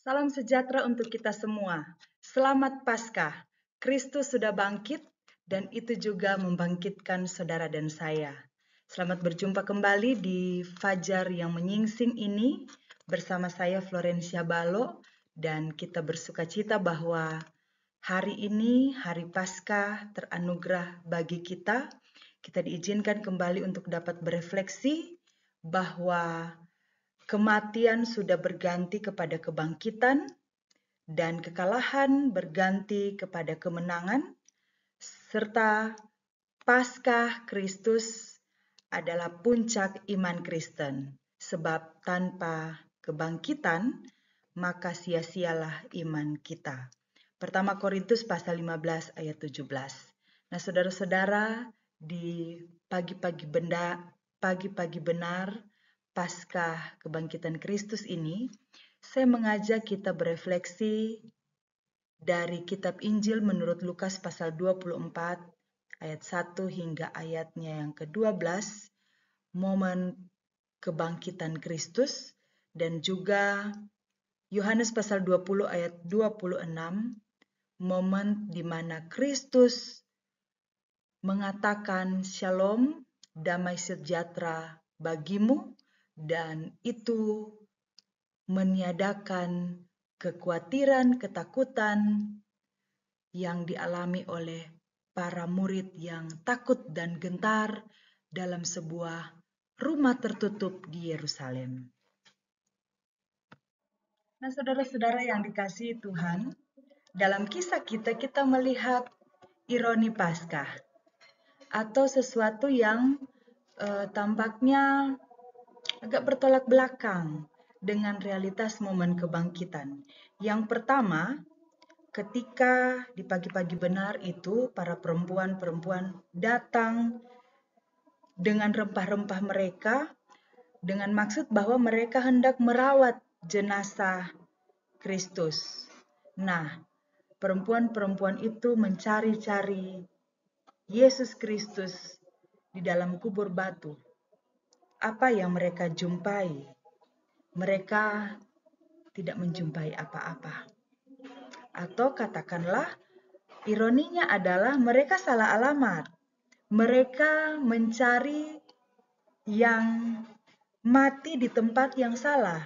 Salam sejahtera untuk kita semua. Selamat Paskah. Kristus sudah bangkit dan itu juga membangkitkan saudara dan saya. Selamat berjumpa kembali di Fajar yang Menyingsing ini bersama saya Florencia Balo dan kita bersukacita bahwa hari ini, hari Paskah teranugerah bagi kita. Kita diizinkan kembali untuk dapat berefleksi bahwa kematian sudah berganti kepada kebangkitan dan kekalahan berganti kepada kemenangan, serta Paskah Kristus adalah puncak iman Kristen, sebab tanpa kebangkitan maka sia-sialah iman kita. Pertama Korintus pasal 15 ayat 17. Nah, saudara-saudara, di pagi-pagi benar Paskah kebangkitan Kristus ini, saya mengajak kita berefleksi dari kitab Injil menurut Lukas pasal 24 ayat 1 hingga ayatnya yang ke-12, momen kebangkitan Kristus, dan juga Yohanes pasal 20 ayat 26, momen di mana Kristus mengatakan shalom, damai sejahtera bagimu, dan itu meniadakan kekhawatiran, ketakutan yang dialami oleh para murid yang takut dan gentar dalam sebuah rumah tertutup di Yerusalem. Nah, saudara-saudara yang dikasihi Tuhan, dalam kisah kita melihat ironi Paskah atau sesuatu yang tampaknya agak bertolak belakang dengan realitas momen kebangkitan. Yang pertama, ketika di pagi-pagi benar itu para perempuan-perempuan datang dengan rempah-rempah mereka dengan maksud bahwa mereka hendak merawat jenazah Kristus. Nah, perempuan-perempuan itu mencari-cari Yesus Kristus di dalam kubur batu. Apa yang mereka jumpai? Mereka tidak menjumpai apa-apa. Atau katakanlah, ironinya adalah mereka salah alamat. Mereka mencari yang mati di tempat yang salah.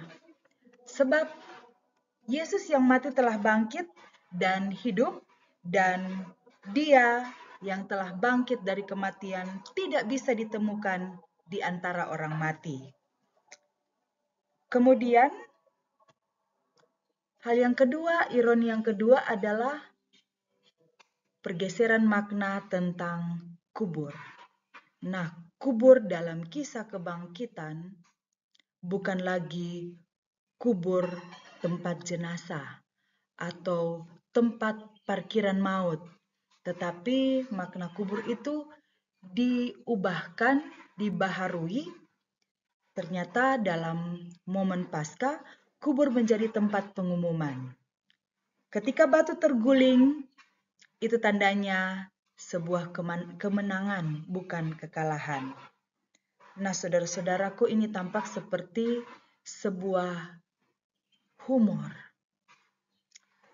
Sebab Yesus yang mati telah bangkit dan hidup, dan Dia yang telah bangkit dari kematian tidak bisa ditemukan di antara orang mati. Kemudian, hal yang kedua, ironi yang kedua adalah pergeseran makna tentang kubur. Nah, kubur dalam kisah kebangkitan bukan lagi kubur tempat jenazah atau tempat parkiran maut, tetapi makna kubur itu diubahkan, dibaharui. Ternyata dalam momen Paskah, kubur menjadi tempat pengumuman. Ketika batu terguling, itu tandanya sebuah kemenangan, bukan kekalahan. Nah, saudara-saudaraku, ini tampak seperti sebuah humor,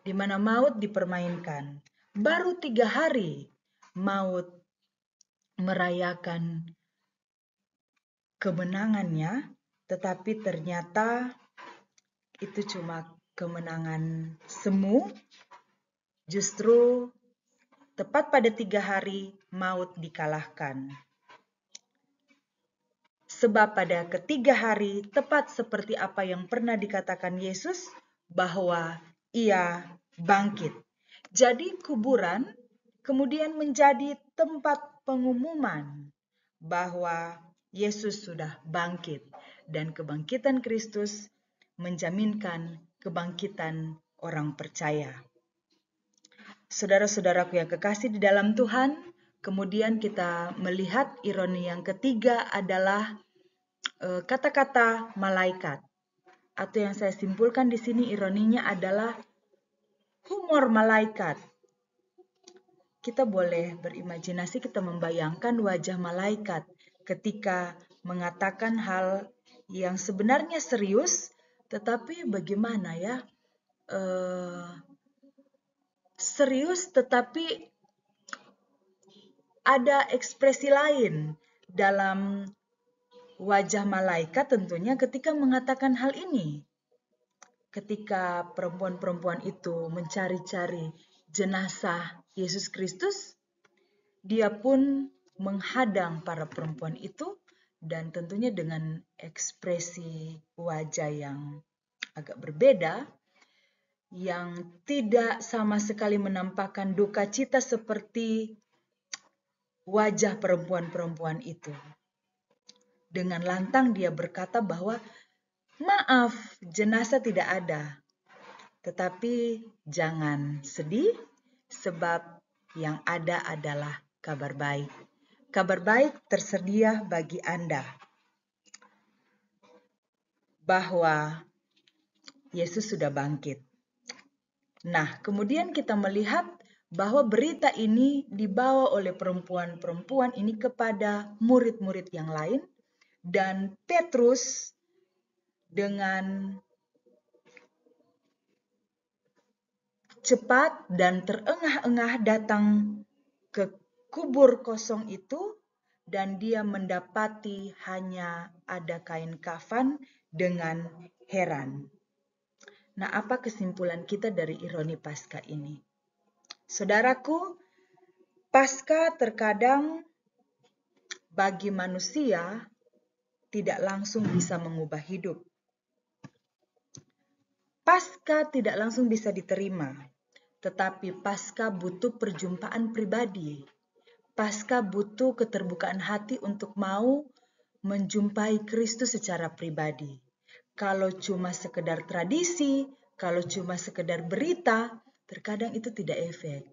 di mana maut dipermainkan. Baru 3 hari maut merayakan kemenangannya, tetapi ternyata itu cuma kemenangan semu. Justru tepat pada 3 hari maut dikalahkan. Sebab pada ketiga hari, tepat seperti apa yang pernah dikatakan Yesus, bahwa Ia bangkit. Jadi kuburan kemudian menjadi tempat pengumuman bahwa Yesus sudah bangkit. Dan kebangkitan Kristus menjaminkan kebangkitan orang percaya. Saudara-saudaraku yang kekasih di dalam Tuhan, kemudian kita melihat ironi yang ketiga adalah kata-kata malaikat. Atau yang saya simpulkan di sini ironinya adalah humor malaikat. Kita boleh berimajinasi, kita membayangkan wajah malaikat ketika mengatakan hal yang sebenarnya serius, tetapi bagaimana ya? serius, tetapi ada ekspresi lain dalam wajah malaikat tentunya ketika mengatakan hal ini. Ketika perempuan-perempuan itu mencari-cari jenazah Yesus Kristus, dia pun menghadang para perempuan itu dan tentunya dengan ekspresi wajah yang agak berbeda, yang tidak sama sekali menampakkan duka cita seperti wajah perempuan-perempuan itu. Dengan lantang dia berkata bahwa maaf, jenazah tidak ada. Tetapi jangan sedih, sebab yang ada adalah kabar baik. Kabar baik tersedia bagi Anda bahwa Yesus sudah bangkit. Nah, kemudian kita melihat bahwa berita ini dibawa oleh perempuan-perempuan ini kepada murid-murid yang lain, dan Petrus dengan cepat dan terengah-engah datang ke kubur kosong itu, dan dia mendapati hanya ada kain kafan dengan heran. Nah, apa kesimpulan kita dari ironi Paskah ini? Saudaraku, Paskah terkadang bagi manusia tidak langsung bisa mengubah hidup. Paskah tidak langsung bisa diterima, tetapi Paskah butuh perjumpaan pribadi. Paskah butuh keterbukaan hati untuk mau menjumpai Kristus secara pribadi. Kalau cuma sekedar tradisi, kalau cuma sekedar berita, terkadang itu tidak efek.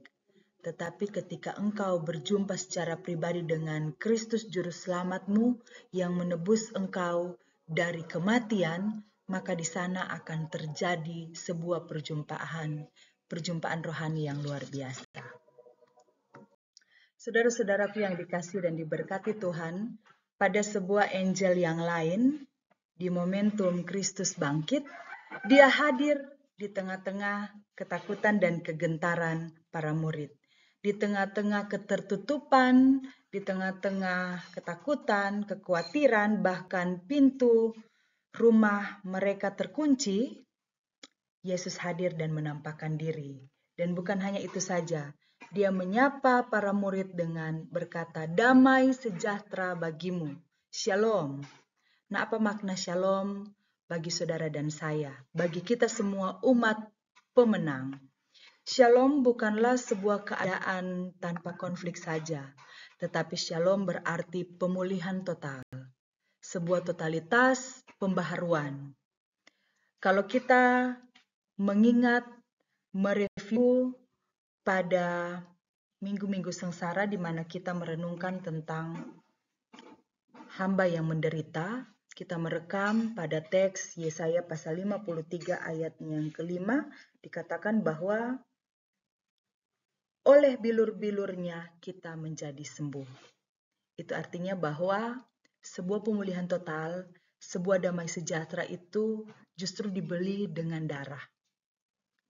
Tetapi ketika engkau berjumpa secara pribadi dengan Kristus Juru Selamatmu yang menebus engkau dari kematian, maka di sana akan terjadi sebuah perjumpaan rohani yang luar biasa. Saudara-saudaraku yang dikasihi dan diberkati Tuhan, pada sebuah angel yang lain, di momentum Kristus bangkit, dia hadir di tengah-tengah ketakutan dan kegentaran para murid. Di tengah-tengah ketertutupan, di tengah-tengah ketakutan, kekhawatiran, bahkan pintu rumah mereka terkunci, Yesus hadir dan menampakkan diri. Dan bukan hanya itu saja, dia menyapa para murid dengan berkata, damai sejahtera bagimu, shalom. Nah, apa makna shalom bagi saudara dan saya, bagi kita semua umat pemenang? Shalom bukanlah sebuah keadaan tanpa konflik saja, tetapi shalom berarti pemulihan total, sebuah totalitas pembaharuan. Kalau kita mengingat, mereview pada minggu-minggu sengsara di mana kita merenungkan tentang hamba yang menderita, kita merekam pada teks Yesaya pasal 53 ayat yang kelima, dikatakan bahwa oleh bilur-bilurnya kita menjadi sembuh. Itu artinya bahwa sebuah pemulihan total, sebuah damai sejahtera itu justru dibeli dengan darah.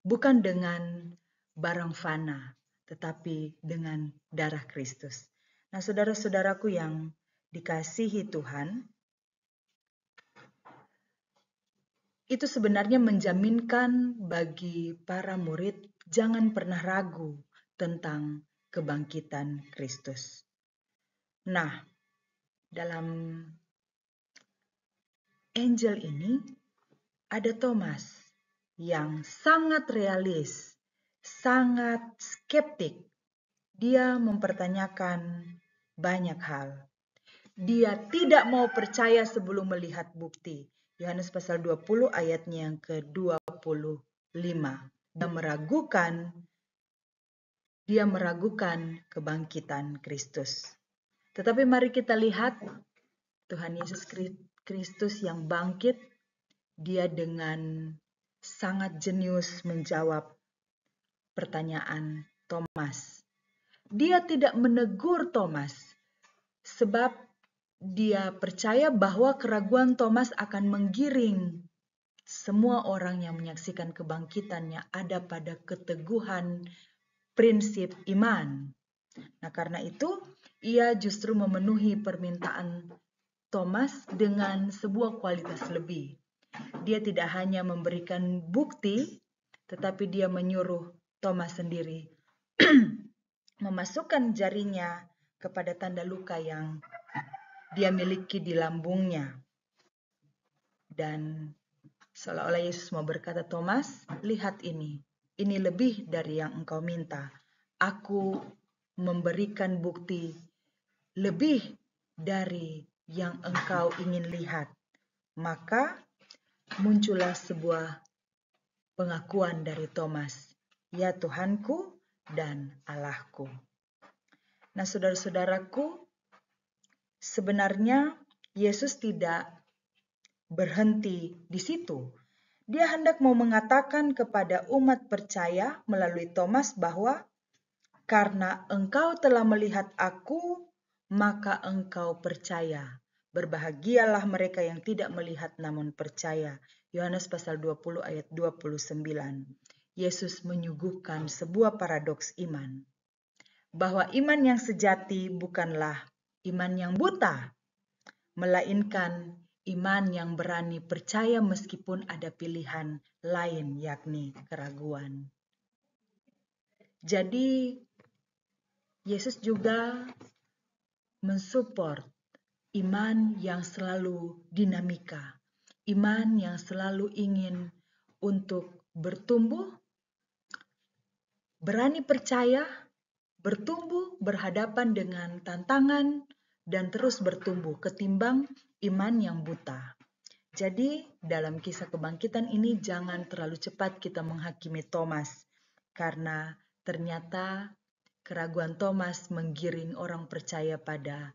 Bukan dengan barang fana, tetapi dengan darah Kristus. Nah, saudara-saudaraku yang dikasihi Tuhan, itu sebenarnya menjaminkan bagi para murid jangan pernah ragu tentang kebangkitan Kristus. Nah, dalam angel ini ada Thomas yang sangat realis, sangat skeptik. Dia mempertanyakan banyak hal. Dia tidak mau percaya sebelum melihat bukti. Yohanes pasal 20 ayatnya yang ke-25. Dia meragukan kebangkitan Kristus. Tetapi mari kita lihat Tuhan Yesus Kristus yang bangkit, dia dengan sangat jenius menjawab pertanyaan Thomas. Dia tidak menegur Thomas, sebab dia percaya bahwa keraguan Thomas akan menggiring semua orang yang menyaksikan kebangkitannya ada pada keteguhan prinsip iman. Nah, karena itu ia justru memenuhi permintaan Thomas dengan sebuah kualitas lebih. Dia tidak hanya memberikan bukti, tetapi dia menyuruh Thomas sendiri memasukkan jarinya kepada tanda luka yang dia miliki di lambungnya. Dan seolah-olah Yesus mau berkata, Thomas, lihat ini lebih dari yang engkau minta. Aku memberikan bukti lebih dari yang engkau ingin lihat. Maka muncullah sebuah pengakuan dari Thomas, ya Tuhanku dan Allahku. Nah, saudara-saudaraku, sebenarnya Yesus tidak berhenti di situ. Dia hendak mau mengatakan kepada umat percaya melalui Thomas bahwa karena engkau telah melihat aku, maka engkau percaya. Berbahagialah mereka yang tidak melihat namun percaya. Yohanes pasal 20 ayat 29. Yesus menyuguhkan sebuah paradoks iman. Bahwa iman yang sejati bukanlah iman yang buta, melainkan iman yang berani percaya meskipun ada pilihan lain, yakni keraguan. Jadi, Yesus juga mensupport iman yang selalu dinamika, iman yang selalu ingin untuk bertumbuh, berani percaya, bertumbuh berhadapan dengan tantangan, dan terus bertumbuh ketimbang iman yang buta. Jadi dalam kisah kebangkitan ini jangan terlalu cepat kita menghakimi Thomas, karena ternyata keraguan Thomas menggiring orang percaya pada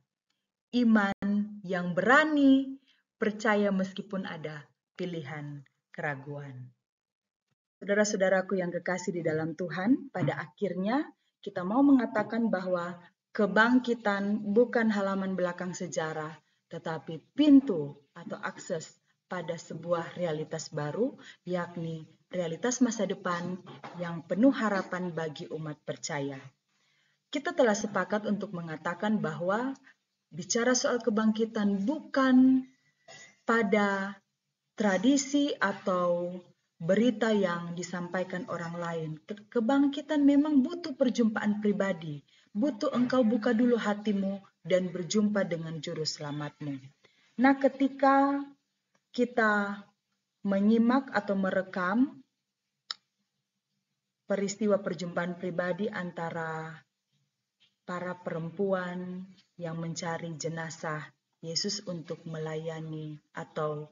iman yang berani percaya meskipun ada pilihan keraguan. Saudara-saudaraku yang kekasih di dalam Tuhan, pada akhirnya kita mau mengatakan bahwa kebangkitan bukan halaman belakang sejarah, tetapi pintu atau akses pada sebuah realitas baru, yakni realitas masa depan yang penuh harapan bagi umat percaya. Kita telah sepakat untuk mengatakan bahwa bicara soal kebangkitan bukan pada tradisi atau berita yang disampaikan orang lain. Kebangkitan memang butuh perjumpaan pribadi, butuh engkau buka dulu hatimu dan berjumpa dengan juru selamatmu. Nah, ketika kita menyimak atau merekam peristiwa perjumpaan pribadi antara para perempuan yang mencari jenazah Yesus untuk melayani atau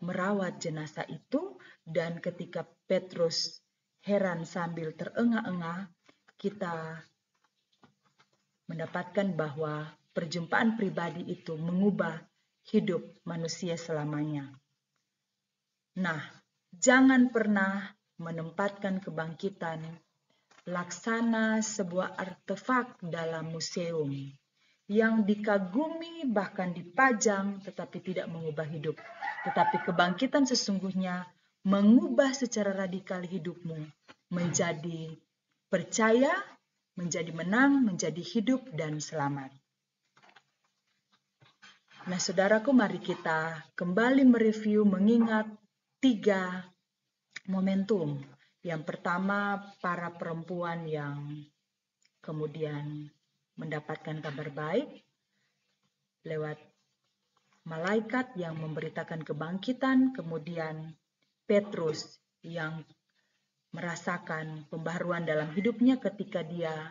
merawat jenazah itu, dan ketika Petrus heran sambil terengah-engah, kita mendapatkan bahwa perjumpaan pribadi itu mengubah hidup manusia selamanya. Nah, jangan pernah menempatkan kebangkitan laksana sebuah artefak dalam museum yang dikagumi bahkan dipajang tetapi tidak mengubah hidup. Tetapi kebangkitan sesungguhnya mengubah secara radikal hidupmu menjadi percaya, menjadi menang, menjadi hidup dan selamat. Nah, saudaraku, mari kita kembali mereview mengingat 3 momentum. Yang pertama, para perempuan yang kemudian mendapatkan kabar baik lewat malaikat yang memberitakan kebangkitan, kemudian Petrus yang merasakan pembaharuan dalam hidupnya ketika dia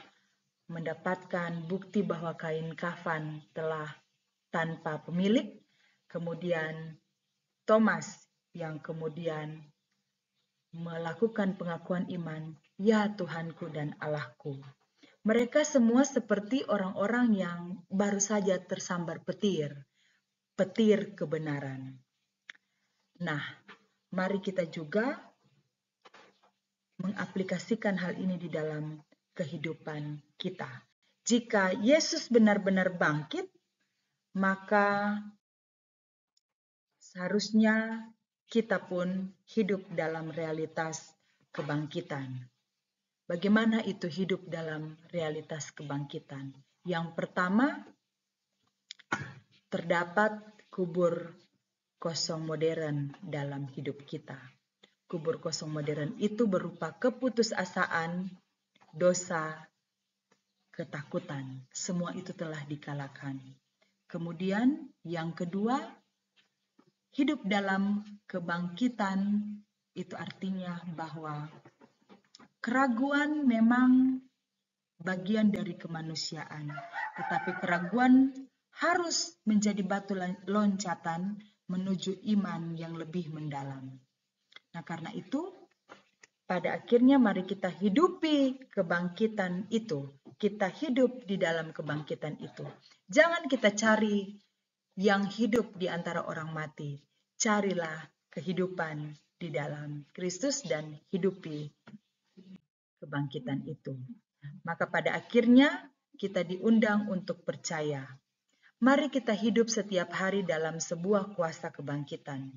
mendapatkan bukti bahwa kain kafan telah tanpa pemilik, kemudian Thomas yang kemudian melakukan pengakuan iman, ya Tuhanku dan Allahku. Mereka semua seperti orang-orang yang baru saja tersambar petir kebenaran. Nah, mari kita juga mengaplikasikan hal ini di dalam kehidupan kita. Jika Yesus benar-benar bangkit, maka seharusnya kita pun hidup dalam realitas kebangkitan. Bagaimana itu hidup dalam realitas kebangkitan? Yang pertama, terdapat kubur kosong modern dalam hidup kita. Kubur kosong modern itu berupa keputusasaan, dosa, ketakutan. Semua itu telah dikalahkan. Kemudian yang kedua, hidup dalam kebangkitan itu artinya bahwa keraguan memang bagian dari kemanusiaan, tetapi keraguan harus menjadi batu loncatan menuju iman yang lebih mendalam. Nah, karena itu, pada akhirnya mari kita hidupi kebangkitan itu. Kita hidup di dalam kebangkitan itu. Jangan kita cari yang hidup di antara orang mati. Carilah kehidupan di dalam Kristus dan hidupi kebangkitan itu. Maka pada akhirnya kita diundang untuk percaya. Mari kita hidup setiap hari dalam sebuah kuasa kebangkitan.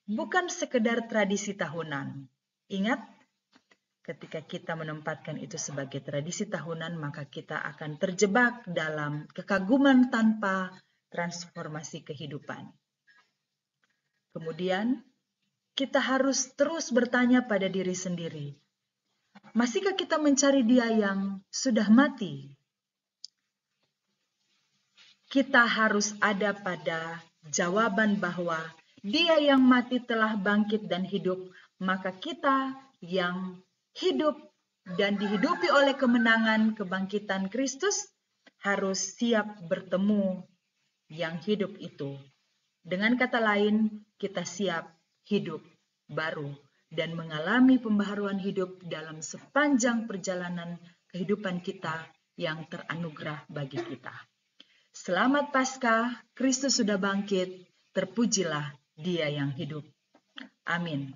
Bukan sekedar tradisi tahunan. Ingat, ketika kita menempatkan itu sebagai tradisi tahunan, maka kita akan terjebak dalam kekaguman tanpa transformasi kehidupan. Kemudian, kita harus terus bertanya pada diri sendiri, masihkah kita mencari Dia yang sudah mati? Kita harus ada pada jawaban bahwa Dia yang mati telah bangkit dan hidup, maka kita yang hidup dan dihidupi oleh kemenangan kebangkitan Kristus harus siap bertemu yang hidup itu. Dengan kata lain, kita siap hidup baru dan mengalami pembaharuan hidup dalam sepanjang perjalanan kehidupan kita yang teranugerah bagi kita. Selamat Paskah, Kristus sudah bangkit, terpujilah Dia yang hidup. Amin.